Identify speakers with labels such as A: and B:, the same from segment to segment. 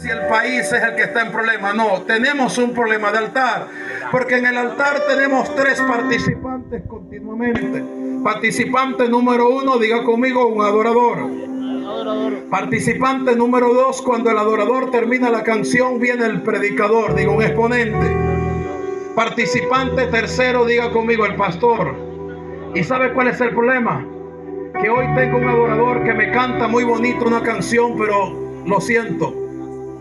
A: Si el país es el que está en problema, no, tenemos un problema de altar, porque en el altar tenemos tres participantes continuamente. Participante número uno, diga conmigo, un adorador. Participante número dos, cuando el adorador termina la canción, viene el predicador, diga un exponente. Participante tercero, diga conmigo, el pastor. ¿Y sabe cuál es el problema? Que hoy tengo un adorador que me canta muy bonito una canción, pero lo siento,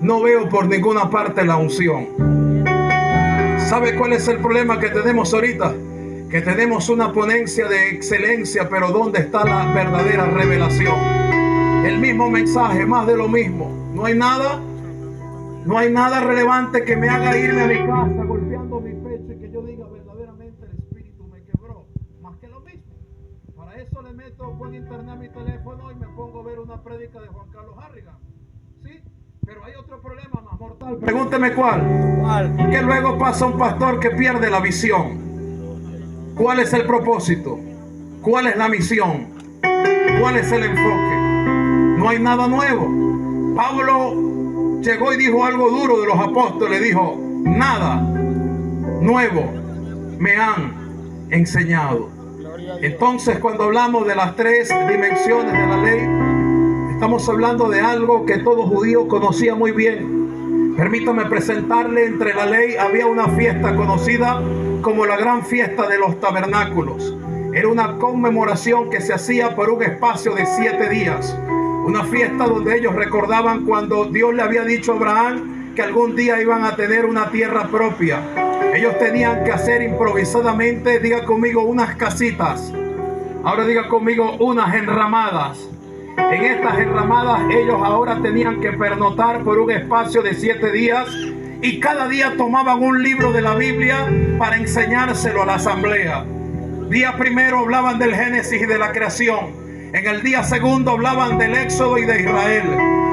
A: no veo por ninguna parte la unción. ¿Sabe cuál es el problema que tenemos ahorita? Que tenemos una ponencia de excelencia, pero ¿dónde está la verdadera revelación? El mismo mensaje, más de lo mismo. No hay nada relevante que me haga irme a mi casa golpeando mi pecho y que yo diga verdaderamente el espíritu me quebró. Más que lo mismo. Para eso le meto buen internet a mi teléfono y me pongo a ver una prédica de Juan Carlos Harrigan. ¿Sí? Pero hay otro problema más mortal. Pregúnteme cuál. Que luego pasa un pastor que pierde la visión. ¿Cuál es el propósito? ¿Cuál es la misión? ¿Cuál es el enfoque? No hay nada nuevo. Pablo llegó y dijo algo duro de los apóstoles. Dijo, nada nuevo me han enseñado. Entonces, cuando hablamos de las tres dimensiones de la ley, estamos hablando de algo que todo judío conocía muy bien. Permítame presentarle, entre la ley había una fiesta conocida como la gran fiesta de los tabernáculos. Era una conmemoración que se hacía por un espacio de 7 días. Una fiesta donde ellos recordaban cuando Dios le había dicho a Abraham que algún día iban a tener una tierra propia. Ellos tenían que hacer improvisadamente, diga conmigo, unas casitas. Ahora diga conmigo, unas enramadas. En estas enramadas ellos ahora tenían que pernoctar por un espacio de 7 días y cada día tomaban un libro de la Biblia para enseñárselo a la asamblea. Día primero hablaban del Génesis y de la creación. En el día segundo hablaban del Éxodo y de Israel.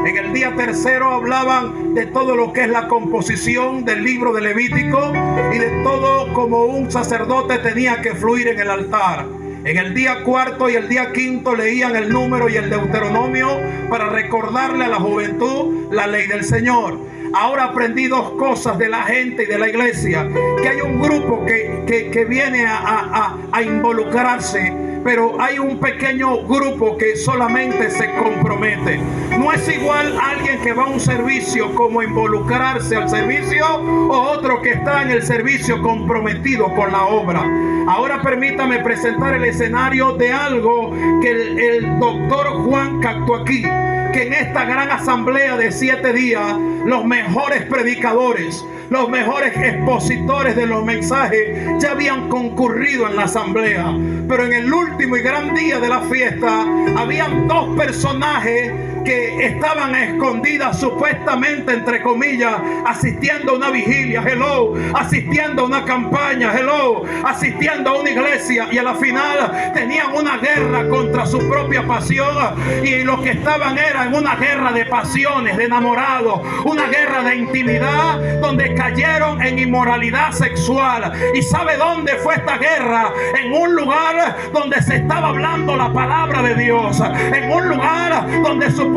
A: En el día tercero hablaban de todo lo que es la composición del libro de Levítico y de todo como un sacerdote tenía que fluir en el altar. En el día cuarto y el día quinto leían el número y el Deuteronomio para recordarle a la juventud la ley del Señor. Ahora aprendí dos cosas de la gente y de la iglesia, que hay un grupo que viene a involucrarse, pero hay un pequeño grupo que solamente se compromete. No es igual alguien que va a un servicio como involucrarse al servicio o otro que está en el servicio comprometido con la obra. Ahora permítame presentar el escenario de algo que el doctor Juan captó aquí, que en esta gran asamblea de 7 días los mejores predicadores, los mejores expositores de los mensajes ya habían concurrido en la asamblea, pero en el último y gran día de la fiesta habían dos personajes que estaban escondidas supuestamente, entre comillas, asistiendo a una vigilia, hello, asistiendo a una campaña, hello, asistiendo a una iglesia, y a la final tenían una guerra contra su propia pasión, y lo que estaban era en una guerra de pasiones, de enamorados, una guerra de intimidad, donde cayeron en inmoralidad sexual. ¿Y sabe dónde fue esta guerra? En un lugar donde se estaba hablando la palabra de Dios, en un lugar donde supuestamente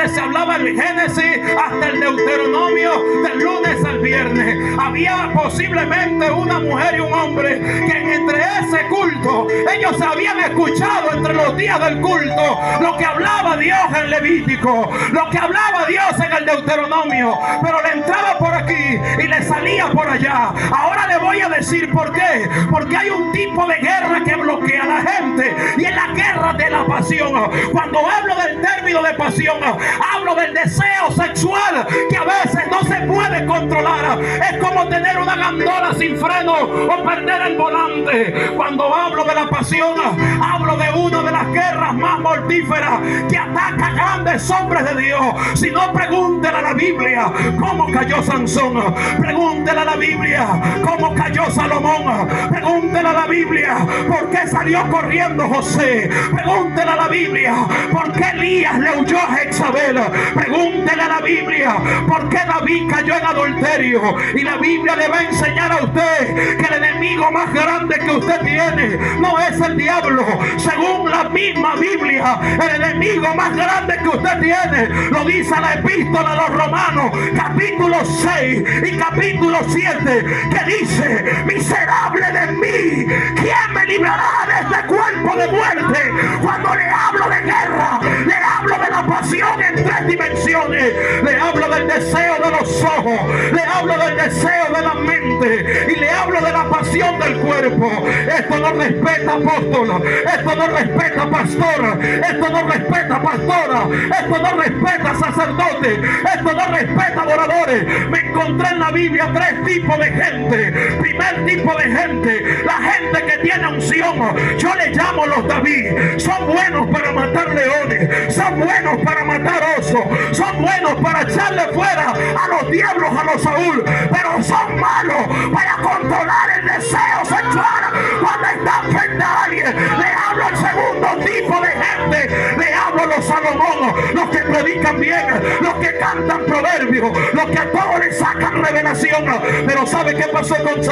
A: se hablaba el Génesis hasta el Deuteronomio, del lunes al viernes. Había posiblemente una mujer y un hombre que entre ese culto ellos habían escuchado entre los días del culto lo que hablaba Dios en Levítico, lo que hablaba Dios en el Deuteronomio, pero le entraba por aquí y le salía por allá. Ahora le voy a decir por qué. Porque hay un tipo de guerra que bloquea a la gente, y es la guerra de la pasión. Cuando hablo del término de pasión, hablo del deseo sexual que a veces no se puede controlar. Es como tener una gandola sin freno o perder el volante. Cuando hablo de la pasión, hablo de una de las guerras más mortíferas que ataca a grandes hombres de Dios. Si no, pregúntele a la Biblia cómo cayó Sansón, pregúntele a la Biblia cómo cayó Salomón, pregúntele a la Biblia por qué salió corriendo José, pregúntele a la Biblia por qué Elías le huyó a Jezabel, pregúntele a la Biblia por qué David cayó en adulterio. Y la Biblia le va a enseñar a usted que el enemigo más grande que usted tiene no es el diablo. Según la misma Biblia, el enemigo más grande que usted tiene lo dice la epístola a los Romanos, capítulo 6 y capítulo 7, que dice: miserable de mí, ¿quién me librará de este cuerpo de muerte? Cuando le hablo de guerra, le hablo de la pasión en 3 dimensiones, le hablo del deseo de los ojos, le hablo del deseo de la mente y le hablo de la pasión del cuerpo. Esto no respeta apóstol, esto no respeta pastor, esto no respeta pastora, esto no respeta sacerdote, esto no respeta adoradores. Me encontré en la Biblia 3 tipos de gente. Primer tipo de gente, la gente que tiene unción. Yo le llamo los David. Son buenos para matar leones, son buenos para matar osos, son buenos para echarle fuera a los diablos, a los Saúl, pero son malos para controlar el deseo sexual cuando están frente a alguien. Le hablo al segundo tipo de gente, le hablo a los Salomón, los que predican bien, los que cantan proverbios, los que a todos les sacan revelación. Pero ¿sabe qué pasó con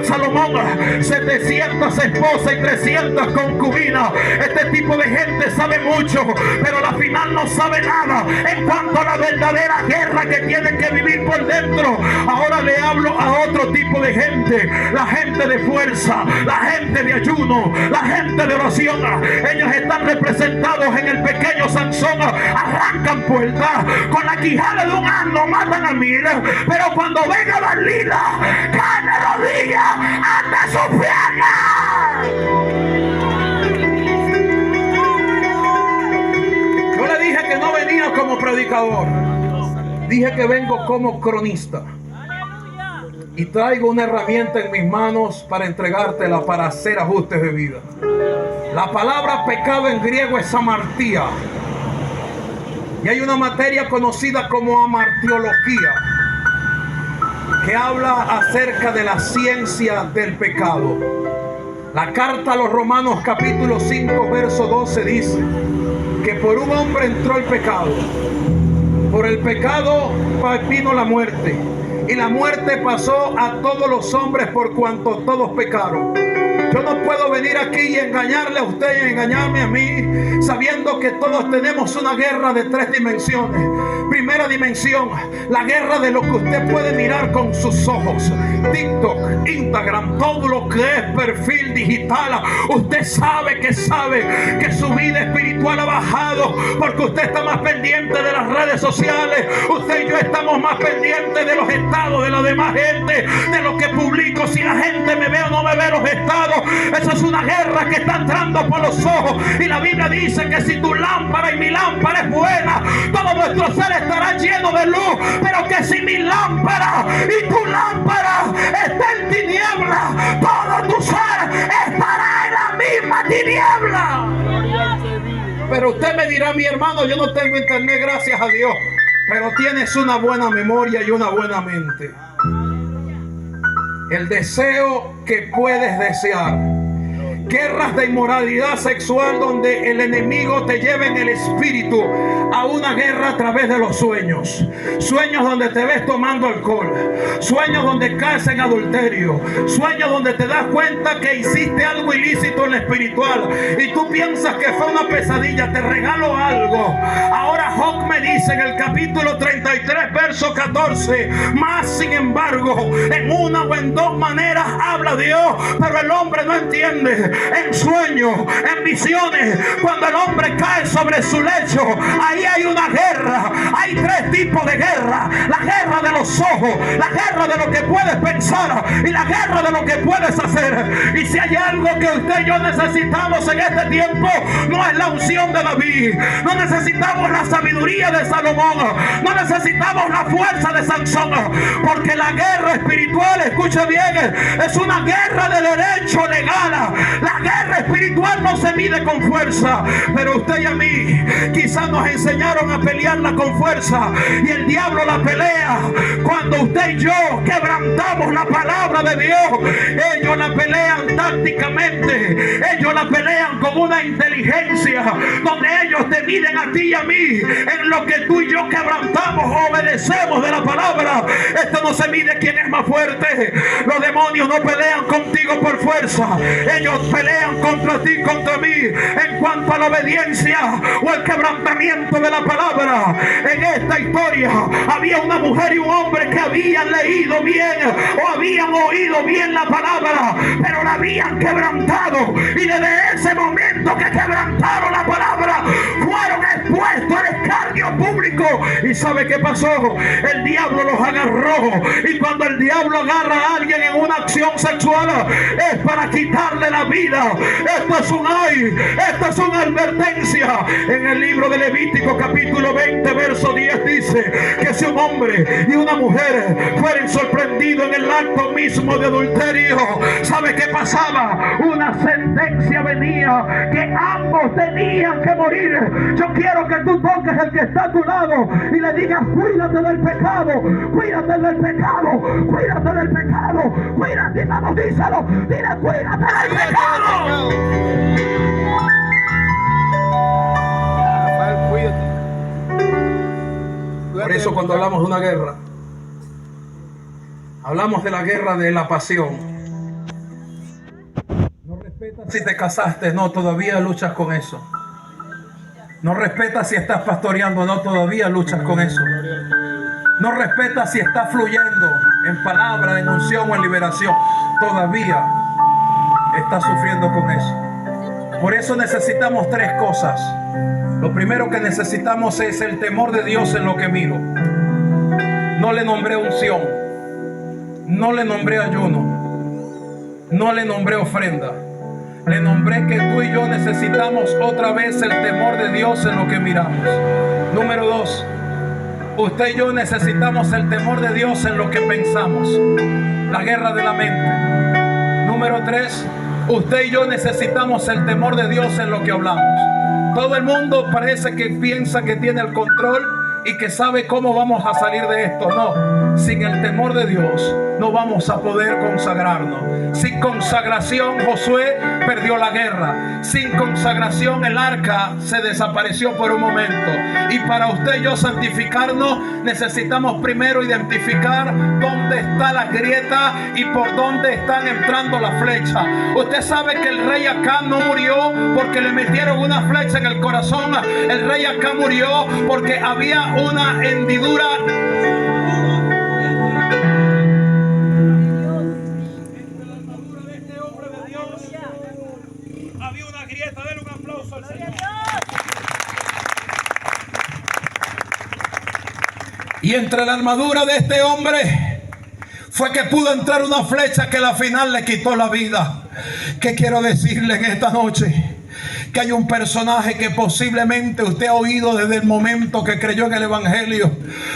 A: Salomón? 700 esposas y 300 concubinas. Este tipo de gente sabe mucho, pero al final no sabe nada en cuanto a la verdadera guerra que tienen que vivir por dentro. Ahora le hablo a otro tipo de gente, la gente de fuerza, la gente de ayuno, la gente de oración. Ellos están representados en el pequeño Sansón. Arrancan puertas, con la quijada de un asno matan a 1000, pero cuando venga la lila, caen de rodillas ante su pierna. Yo le dije que no venía como predicador, dije que vengo como cronista. Y traigo una herramienta en mis manos para entregártela para hacer ajustes de vida. La palabra pecado en griego es amartía. Y hay una materia conocida como amartiología, que habla acerca de la ciencia del pecado. La carta a los Romanos capítulo 5 verso 12 dice que por un hombre entró el pecado, por el pecado vino la muerte, y la muerte pasó a todos los hombres por cuanto todos pecaron. Yo no puedo venir aquí y engañarle a usted y engañarme a mí, sabiendo que todos tenemos una guerra de 3 dimensiones. Primera dimensión, la guerra de lo que usted puede mirar con sus ojos. TikTok, Instagram, todo lo que es perfil digital. Usted sabe que su vida espiritual ha bajado porque usted está más pendiente de las redes sociales. Usted y yo estamos más pendientes de los estados de la demás gente, de lo que publico, si la gente me ve o no me ve los estados. Eso es una guerra que está entrando por los ojos. Y la Biblia dice que si tu lámpara y mi lámpara es buena, todo nuestro ser estará lleno de luz. Pero que si mi lámpara y tu lámpara está en tiniebla, todo tu ser estará en la misma tiniebla. Pero usted me dirá: mi hermano, yo no tengo internet, gracias a Dios. Pero tienes una buena memoria y una buena mente. El deseo que puedes desear. Guerras de inmoralidad sexual donde el enemigo te lleva en el espíritu a una guerra a través de los sueños. Sueños donde te ves tomando alcohol. Sueños donde caes en adulterio. Sueños donde te das cuenta que hiciste algo ilícito en lo espiritual y tú piensas que fue una pesadilla. Te regalo algo. Ahora Job me dice en el capítulo 33 verso 14: más sin embargo, en una o en 2 maneras habla Dios, pero el hombre no entiende. En sueños, en visiones, cuando el hombre cae sobre su lecho, ahí hay una guerra. Hay 3 tipos de guerra: la guerra de los ojos, la guerra de lo que puedes pensar y la guerra de lo que puedes hacer. Y si hay algo que usted y yo necesitamos en este tiempo, no es la unción de David, no necesitamos la sabiduría de Salomón, no necesitamos la fuerza de Sansón, porque la guerra espiritual, escuche bien, es una guerra de derecho legal. La guerra espiritual no se mide con fuerza, pero usted y a mí quizás nos enseñaron a pelearla con fuerza, y el diablo la pelea cuando usted y yo quebrantamos la palabra de Dios. Ellos la pelean tácticamente, ellos la pelean con una inteligencia donde ellos te miden a ti y a mí en lo que tú y yo quebrantamos, obedecemos de la palabra. Esto no se mide quién es más fuerte. Los demonios no pelean contigo por fuerza. Ellos pelean contra ti, contra mí, en cuanto a la obediencia o el quebrantamiento de la palabra. En esta historia había una mujer y un hombre que habían leído bien o habían oído bien la palabra, pero la habían quebrantado, y desde ese momento que quebrantaron la palabra fueron expuestos al escarnio público. ¿Y sabe qué pasó? El diablo los agarró, y cuando el diablo agarra a alguien en una acción sexual es para quitarle la vida. Esto es un ay, esto es una advertencia. En el libro de Levítico capítulo 20 verso 10 dice que si un hombre y una mujer fueran sorprendidos en el acto mismo de adulterio, ¿sabe qué pasaba? Una sentencia venía que ambos tenían que morir. Yo quiero que tú toques al que está a tu lado y le digas: cuídate del pecado, cuídate del pecado, cuídate del pecado, cuídate, vamos, díselo, dile: cuídate del pecado.
B: Rafael, cuídate.
A: Por eso cuando hablamos de una guerra, hablamos de la guerra de la pasión. No respetas si te casaste, no, todavía luchas con eso. No respetas si estás pastoreando, no, todavía luchas con eso. No respetas si estás fluyendo en palabra, en unción o en liberación, todavía estás sufriendo con eso. Por eso necesitamos tres cosas. Lo primero que necesitamos es el temor de Dios en lo que miro. No le nombré unción, no le nombré ayuno, no le nombré ofrenda. Le nombré que tú y yo necesitamos otra vez el temor de Dios en lo que miramos. Número 2, usted y yo necesitamos el temor de Dios en lo que pensamos. La guerra de la mente. Número 3, usted y yo necesitamos el temor de Dios en lo que hablamos. Todo el mundo parece que piensa que tiene el control y que sabe cómo vamos a salir de esto. No, sin el temor de Dios no vamos a poder consagrarnos. Sin consagración Josué perdió la guerra. Sin consagración el arca se desapareció por un momento. Y para usted y yo santificarnos necesitamos primero identificar dónde está la grieta y por dónde están entrando las flechas. Usted sabe que el rey Acán no murió porque le metieron una flecha en el corazón. El rey Acán murió porque había una hendidura. Y entre la armadura de este hombre fue que pudo entrar una flecha que al final le quitó la vida. ¿Qué quiero decirle en esta noche? Que hay un personaje que posiblemente usted ha oído desde el momento que creyó en el evangelio.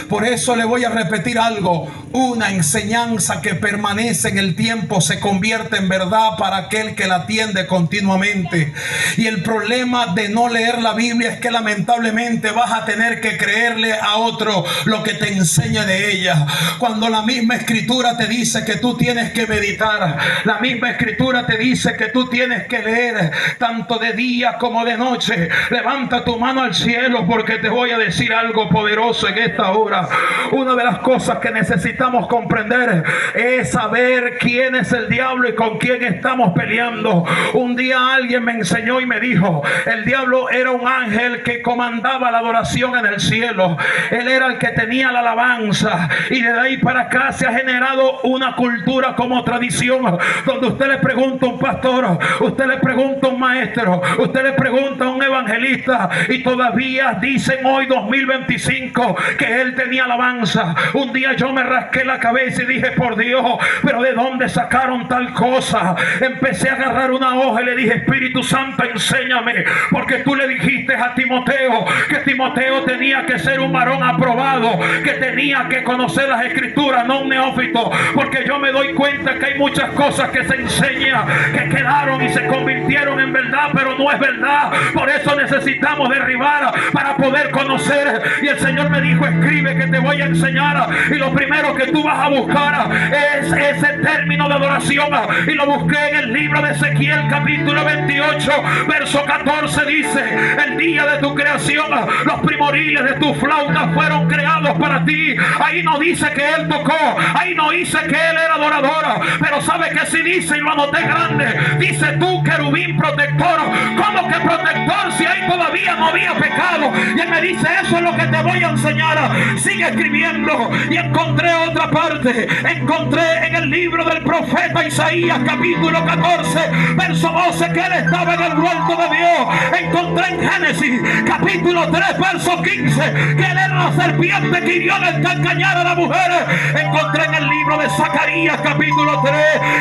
A: Por eso le voy a repetir algo: una enseñanza que permanece en el tiempo se convierte en verdad para aquel que la atiende continuamente. Y el problema de no leer la Biblia es que lamentablemente vas a tener que creerle a otro lo que te enseña de ella, cuando la misma escritura te dice que tú tienes que meditar. La misma escritura te dice que tú tienes que leer tanto de día como de noche. Levanta tu mano al cielo, porque te voy a decir algo poderoso en esta hora. Una de las cosas que necesitamos comprender es saber quién es el diablo y con quién estamos peleando. Un día alguien me enseñó y me dijo: el diablo era un ángel que comandaba la adoración en el cielo. Él era el que tenía la alabanza, y desde ahí para acá se ha generado una cultura como tradición, donde usted le pregunta a un pastor, usted le pregunta a un maestro, usted le pregunta a un evangelista, y todavía dicen hoy 2025 que él tenía alabanza. Un día yo me rasqué la cabeza y dije: por Dios, pero ¿de dónde sacaron tal cosa? Empecé a agarrar una hoja y le dije: Espíritu Santo, enséñame, porque tú le dijiste a Timoteo que Timoteo tenía que ser un varón aprobado, que tenía que conocer las escrituras, no un neófito. Porque yo me doy cuenta que hay muchas cosas que se enseñan que quedaron y se convirtieron en verdad, pero no es
B: verdad. Por eso necesitamos derribar para poder conocer. Y el Señor me dijo, escribe que te voy a enseñar. Y lo primero que tú vas a buscar es ese término de adoración. Y lo busqué en el libro de Ezequiel capítulo 28 verso 14. Dice: el día de tu creación los primoriles de tu flauta fueron creados para ti. Ahí no dice que él tocó, ahí no dice que él era adorador, pero sabe que sí dice, y lo anoté grande, dice: tú, querubín protector. ¿Cómo que protector si ahí todavía no había pecado? Y él me dice: eso es lo que te voy a enseñar. Sigue escribiendo. Y encontré otra parte, encontré en el libro del profeta Isaías capítulo 14 verso 12 que él estaba en el huerto de Dios. Encontré en Génesis capítulo 3 verso 15 que él era la serpiente que hirió en el calcañar a la mujer. Encontré en el libro de Zacarías capítulo 3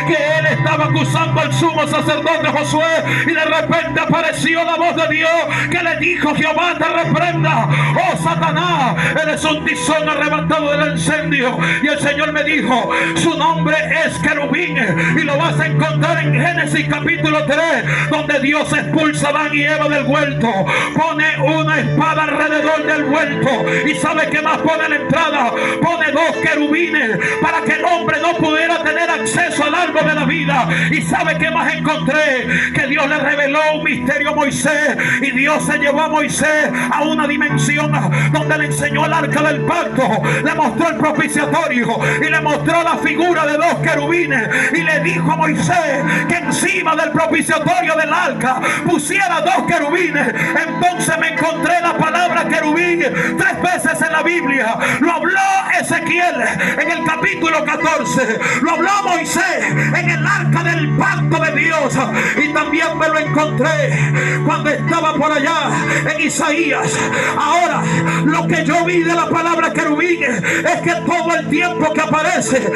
B: que él estaba acusando al sumo sacerdote Josué, y de repente apareció la voz de Dios que le dijo: Jehová te reprenda, oh Satanás, eres un tizón arrebatado del incendio. Y el Señor me dijo: su nombre es querubín, y lo vas a encontrar en Génesis capítulo 3, donde Dios expulsa a Adán y Eva del huerto, pone una espada alrededor del huerto. ¿Y sabe qué más pone en la entrada? Pone dos querubines para que el hombre no pudiera tener acceso al árbol de la vida. ¿Y sabe qué más encontré? Que Dios le reveló un misterio a Moisés, y Dios se llevó a Moisés a una dimensión donde le enseñó el arca del pacto, le mostró el propiciatorio y le mostró la figura de dos querubines, y le dijo a Moisés que encima del propiciatorio del arca pusiera dos querubines. Entonces me encontré la palabra querubín 3 veces en la Biblia. Lo habló Ezequiel en el capítulo 14, lo habló Moisés en el arca del pacto de Dios, y también me lo encontré cuando estaba por allá en Isaías. Ahora, lo que yo vi de la palabra querubín es que todo el tiempo que aparece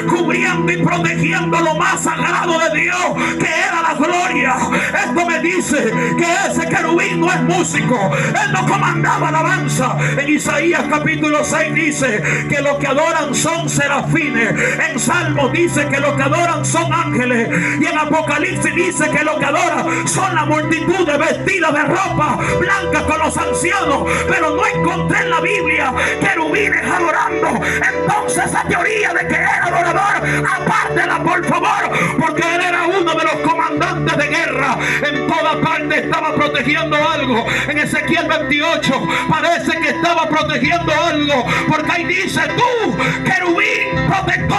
B: cubriendo y protegiendo lo más sagrado de Dios, que era la gloria. Esto me dice que ese querubín no es músico, él no comandaba alabanza. En Isaías capítulo 6 dice que los que adoran son serafines, en Salmos dice que los que adoran son ángeles, y en Apocalipsis dice que los que adoran son la multitud de vestidas de ropa blanca con los ancianos. Pero no encontré en la Biblia querubines adorando. Entonces esa teoría de que era adorador, apártela por favor, porque él era uno de los comandantes de guerra. En toda parte estaba protegiendo algo. En Ezequiel 28 parece que estaba protegiendo algo, porque ahí dice: tú, querubín protector.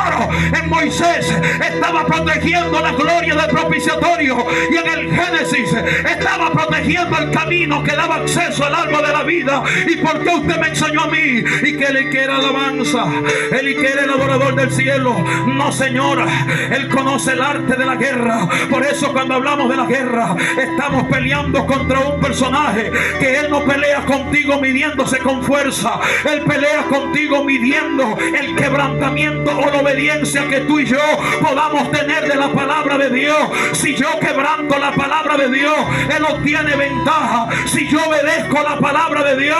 B: En Moisés estaba protegiendo la gloria del propiciatorio, y en el Génesis estaba protegiendo el camino que daba acceso al árbol de la vida. ¿Y por qué usted me enseñó a mí? Y que él quiere alabanza, él quiere el adorador del cielo. No, señora, él conoce el arte de la guerra. Por eso cuando hablamos de la guerra, estamos peleando contra un personaje que él no pelea contigo midiéndose con fuerza, él pelea contigo midiendo el quebrantamiento o la obediencia que tú y yo podamos tener de la palabra de Dios. Si yo quebranto la palabra de Dios, él obtiene ventaja. Si yo obedezco la palabra de Dios,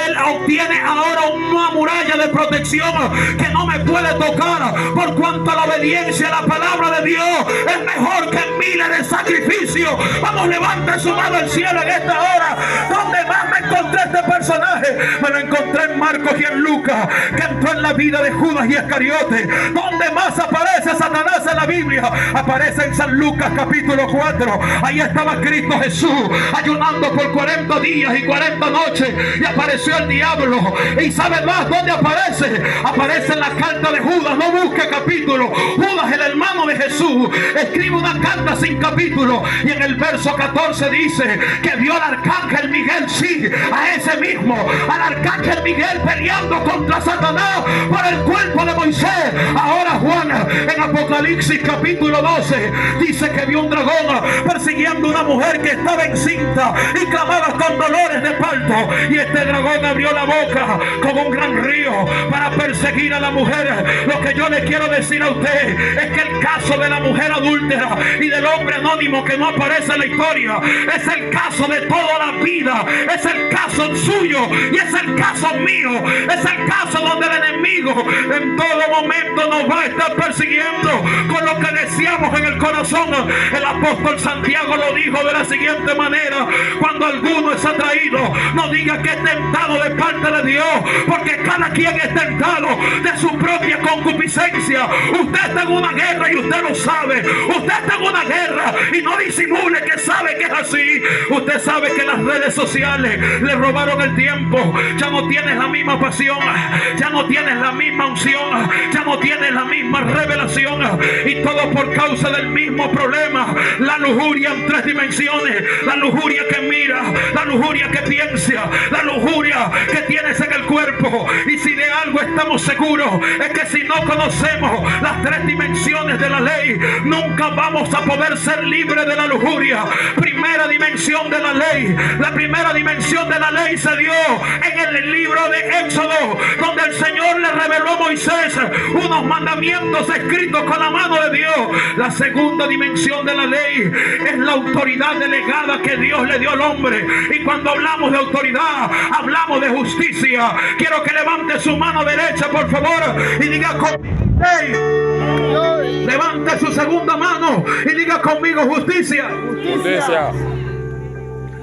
B: él obtiene ahora una muralla de protección que no me puede tocar, por cuanto la obediencia a la palabra de Dios es mejor que miles de sacrificios. Vamos, levante su mano al cielo en esta hora. ¿Dónde más me encontré este personaje? Me lo encontré en Marcos y en Lucas, que entró en la vida de Judas y Iscariote. ¿Dónde más aparece Satanás en la Biblia? Aparece en San Lucas capítulo 4. Ahí estaba Cristo Jesús ayunando por 40 días y 40 noches, y apareció el diablo. ¿Y sabe más dónde aparece? Aparece en la carta de Judas. No busque capítulo. Judas, el hermano de Jesús, escribe una carta sin capítulo, y en el verso 14 dice que vio al arcángel Miguel, sí, a ese mismo, al arcángel Miguel peleando contra Satanás por el cuerpo de Moisés. Ahora Juan en Apocalipsis capítulo 12 dice que vio un dragón persiguiendo a una mujer que estaba encinta y clamaba con dolores de parto, y este dragón abrió la boca como un gran río para perseguir a la mujer. Lo que yo le quiero decir a usted es que el caso de la mujer adúltera y del hombre anónimo que no aparece en la historia es el caso de toda la vida, es el caso suyo y es el caso mío, es el caso donde el enemigo enemigo en todo momento nos va a estar persiguiendo con lo que deseamos en el corazón. El apóstol Santiago lo dijo de la siguiente manera: cuando alguno es atraído, no diga que es tentado de parte de Dios, porque cada quien es tentado de su propia concupiscencia. Usted está en una guerra y usted lo sabe. Usted está en una guerra y no disimule que sabe que es así. Usted sabe que las redes sociales le robaron el tiempo. Ya no tienes la misma pasión, ya no tienes la misma unción, ya no tienes la misma revelación, y todo por causa del mismo problema: la lujuria en 3 dimensiones, la lujuria que mira, la lujuria que piensa, la lujuria que tienes en el cuerpo. Y si de algo estamos seguros, es que si no conocemos las 3 dimensiones de la ley, nunca vamos a poder ser libres de la lujuria. Primera dimensión de la ley, la primera dimensión de la ley se dio en el libro de Éxodo, donde el Señor le reveló a Moisés unos mandamientos escritos con la mano de Dios. La segunda dimensión de la ley es la autoridad delegada que Dios le dio al hombre. Y cuando hablamos de autoridad, hablamos de justicia. Quiero que levante su mano derecha, por favor, y diga conmigo: hey. Levante su segunda mano y diga conmigo: justicia.
C: Justicia.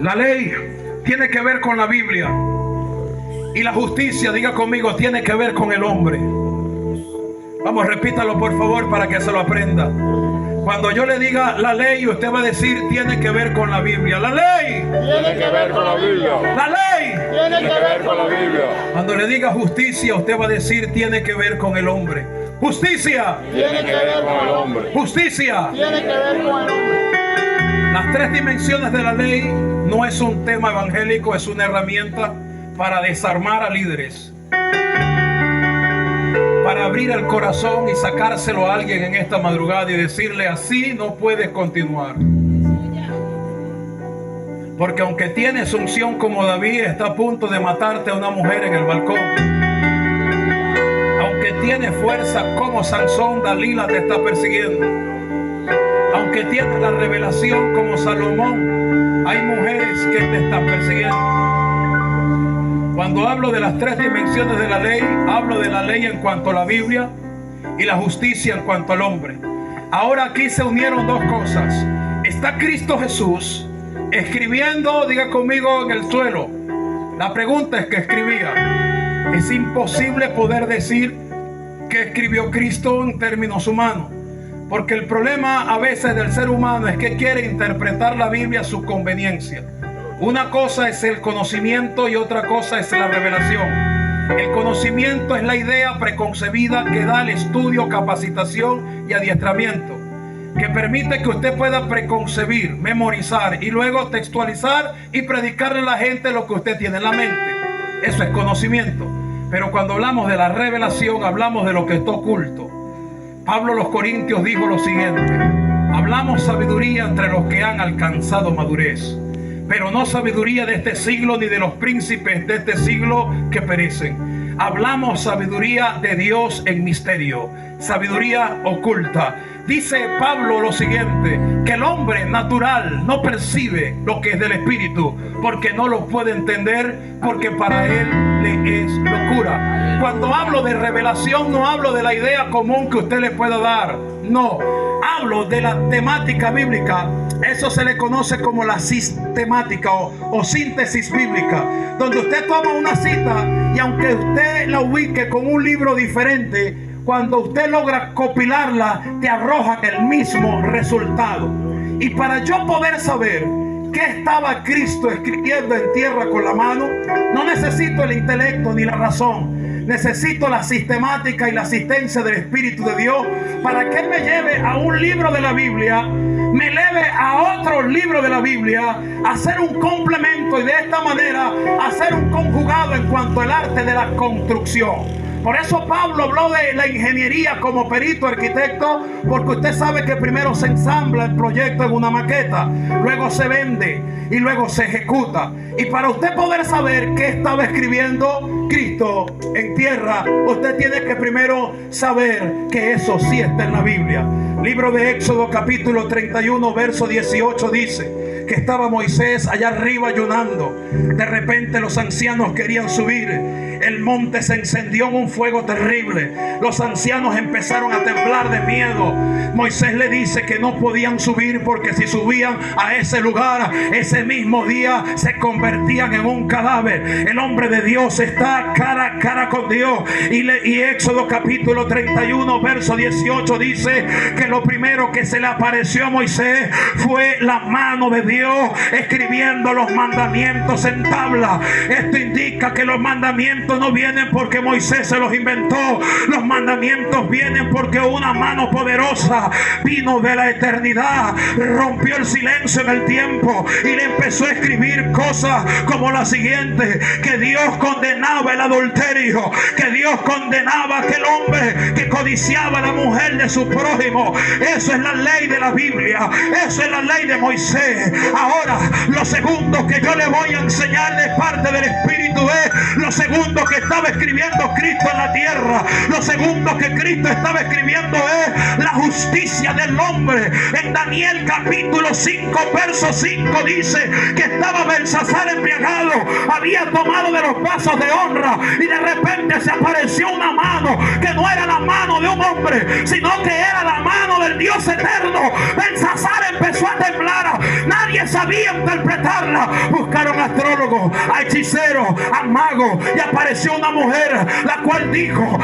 B: La ley tiene que ver con la Biblia, y la justicia, diga conmigo, tiene que ver con el hombre. Vamos, repítalo por favor para que se lo aprenda. Cuando yo le diga la ley, usted va a decir: tiene que ver con la Biblia. La ley
C: Tiene que ver con la Biblia.
B: La ley
C: Tiene que ver con la Biblia.
B: Cuando le diga justicia, usted va a decir: tiene que ver con el hombre. Justicia.
C: Tiene que ver con el hombre.
B: Justicia.
C: Tiene que ver con el hombre.
B: Las 3 dimensiones de la ley no es un tema evangélico, es una herramienta para desarmar a líderes, para abrir el corazón y sacárselo a alguien en esta madrugada y decirle: así no puedes continuar. Porque aunque tienes unción como David, está a punto de matarte a una mujer en el balcón. Aunque tienes fuerza como Sansón, Dalila te está persiguiendo. Aunque tienes la revelación como Salomón, hay mujeres que te están persiguiendo. Cuando hablo de las 3 dimensiones de la ley, hablo de la ley en cuanto a la Biblia y la justicia en cuanto al hombre. Ahora aquí se unieron 2 cosas. Está Cristo Jesús escribiendo, diga conmigo, en el suelo. La pregunta es: ¿qué escribía? Es imposible poder decir que escribió Cristo en términos humanos, porque el problema a veces del ser humano es que quiere interpretar la Biblia a su conveniencia. Una cosa es el conocimiento y otra cosa es la revelación. El conocimiento es la idea preconcebida que da el estudio, capacitación y adiestramiento, que permite que usted pueda preconcebir, memorizar y luego textualizar y predicarle a la gente lo que usted tiene en la mente. Eso es conocimiento. Pero cuando hablamos de la revelación, hablamos de lo que está oculto. Pablo a los Corintios dijo lo siguiente: hablamos sabiduría entre los que han alcanzado madurez, pero no sabiduría de este siglo ni de los príncipes de este siglo que perecen. Hablamos sabiduría de Dios en misterio, sabiduría oculta. Dice Pablo lo siguiente: que el hombre natural no percibe lo que es del Espíritu, porque no lo puede entender, porque para él le es locura. Cuando hablo de revelación, no hablo de la idea común que usted le pueda dar, no, hablo de la temática bíblica. Eso se le conoce como la sistemática o síntesis bíblica, donde usted toma una cita y aunque usted la ubique con un libro diferente, cuando usted logra compilarla, te arroja el mismo resultado. Y para yo poder saber qué estaba Cristo escribiendo en tierra con la mano, no necesito el intelecto ni la razón. Necesito la sistemática y la asistencia del Espíritu de Dios para que Él me lleve a un libro de la Biblia, me eleve a otro libro de la Biblia, hacer un complemento y de esta manera hacer un conjugado en cuanto al arte de la construcción. Por eso Pablo habló de la ingeniería como perito arquitecto, porque usted sabe que primero se ensambla el proyecto en una maqueta, luego se vende y luego se ejecuta. Y para usted poder saber qué estaba escribiendo Cristo en tierra, usted tiene que primero saber que eso sí está en la Biblia. Libro de Éxodo capítulo 31 verso 18 dice que estaba Moisés allá arriba ayunando. De repente los ancianos querían subir el monte se encendió en un fuego terrible. Los ancianos empezaron a temblar de miedo. Moisés le dice que no podían subir, porque si subían a ese lugar, ese mismo día se convertían en un cadáver. El hombre de Dios está cara a cara con Dios. Y Éxodo capítulo 31 verso 18 dice que lo primero que se le apareció a Moisés fue la mano de Dios escribiendo los mandamientos en tabla. Esto indica que los mandamientos no vienen porque Moisés se los inventó. Los mandamientos vienen porque una mano poderosa vino de la eternidad, rompió el silencio en el tiempo y le empezó a escribir cosas como la siguiente: que Dios condenaba el adulterio, que Dios condenaba a aquel hombre que codiciaba a la mujer de su prójimo. Eso es la ley de la Biblia, eso es la ley de Moisés. Ahora, lo segundo que yo le voy a enseñar de parte del Espíritu es lo segundo que estaba escribiendo Cristo en la tierra. Lo segundo que Cristo estaba escribiendo es la justicia del hombre. En Daniel capítulo 5 verso 5 dice que estaba Belsasar embriagado, había tomado de los vasos de honra, y de repente se apareció una mano que no era la mano de un hombre, sino que era la mano del Dios eterno. Belsasar empezó a temblar, nadie sabía interpretarla. Buscaron astrólogos, a hechiceros, a magos, y apareció una mujer la cual dijo: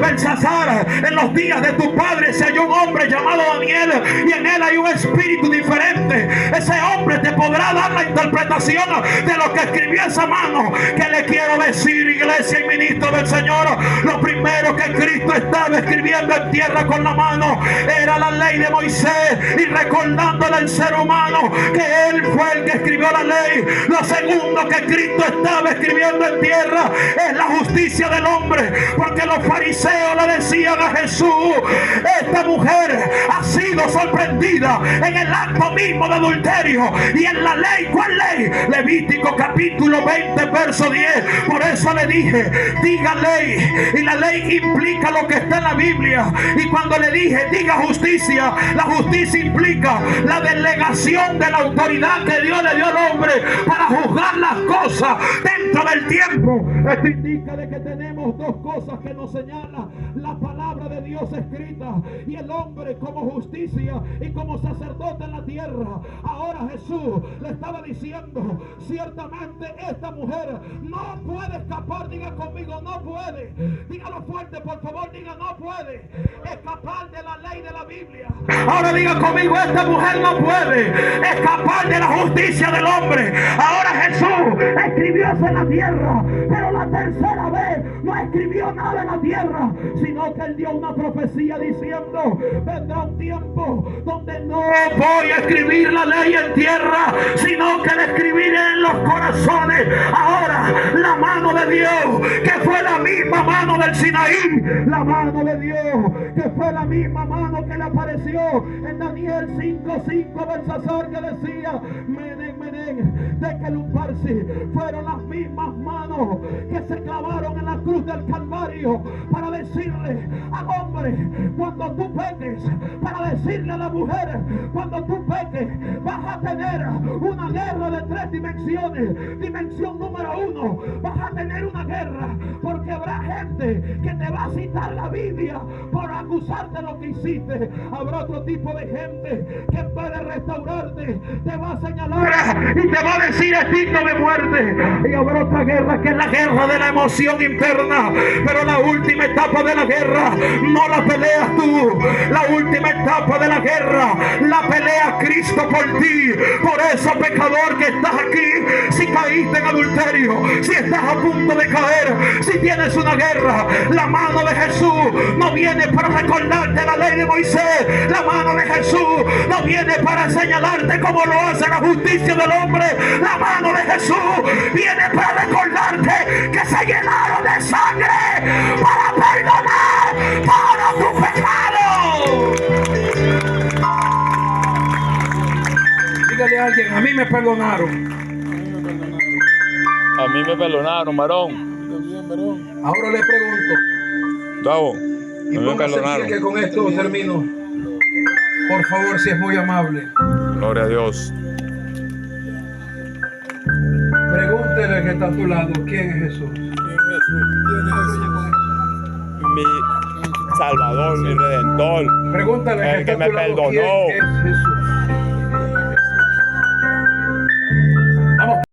B: Belsasar, en los días de tu padre se halló un hombre llamado Daniel, y en él hay un espíritu diferente. Ese hombre te podrá dar la interpretación de lo que escribió esa mano. ¿Qué le quiero decir, iglesia y ministro del Señor? Lo primero que Cristo estaba escribiendo en tierra con la mano era la ley de Moisés, y recordándole al ser humano que él fue el que escribió la ley. Lo segundo que Cristo estaba escribiendo en tierra es la justicia del hombre, porque los fariseos le decían a Jesús: esta mujer ha sido sorprendida en el acto mismo de adulterio, y en la ley, ¿cuál ley? Levítico capítulo 20 verso 10. Por eso le dije, diga ley, y la ley implica lo que está en la Biblia. Y cuando le dije diga justicia, la justicia implica la delegación de la autoridad que Dios le dio al hombre para juzgar las cosas dentro del tiempo. Esto indica de que tenemos dos cosas que nos señala la palabra de Dios escrita, y el hombre como justicia y como sacerdote en la tierra. Ahora Jesús le estaba diciendo: ciertamente esta mujer no puede escapar. Diga conmigo, no puede. Dígalo fuerte, por favor, diga: no puede escapar de la ley de la Biblia. Ahora diga conmigo: esta mujer no puede escapar de la justicia del hombre. Ahora Jesús escribió eso en la tierra, pero la tercera vez no escribió nada en la tierra, sino que él dio una profecía diciendo: vendrá un tiempo donde no voy a escribir la ley en tierra, sino que la escribiré en los corazones. Ahora la mano de Dios, que fue la misma mano del Sinaí, la mano de Dios, que fue la misma mano que le apareció en Daniel 5:5, Belsasar, que decía: Menen, Menen, Tekel Upharsi, fueron las mismas manos que se clavaron en la cruz del Calvario para decirle al hombre: cuando tú peques, para decirle a la mujer: cuando tú peques vas a tener una guerra de 3 dimensiones. Dimensión número 1, vas a tener una guerra porque habrá gente que te va a citar la Biblia por acusarte de lo que hiciste. Habrá otro tipo de gente que en vez de restaurarte te va a señalar y te va a decir: es digno de muerte. Y habrá otra guerra que es la guerra de la emoción interna. Pero la última etapa de la guerra no la peleas tú. La última etapa de la guerra la pelea Cristo por ti. Por eso, pecador que estás aquí, si caíste en adulterio, si estás a punto de caer, si tienes una guerra, la mano de Jesús no viene para recordarte la ley de Moisés. La mano de Jesús no viene para señalarte como lo hace la justicia del hombre. La mano de Jesús viene para recordarte que se llenaron de sangre para perdonar todos tus pecados. Dígale a alguien: a mí me perdonaron.
C: A mí me perdonaron, varón.
A: Ahora le pregunto,
C: Gabo,
A: y
C: a mí me
A: póngase en pie,
C: perdonaron.
A: que con esto termino. Por favor, si es muy amable.
C: Gloria a Dios.
A: Pregunto: Pregúntele que está a tu lado, ¿quién es Jesús?
C: Mi Salvador, mi Redentor,
A: Pregúntale
C: el
A: que está
C: que
A: a
C: me
A: tu lado,
C: perdonó.
A: ¿quién es Jesús?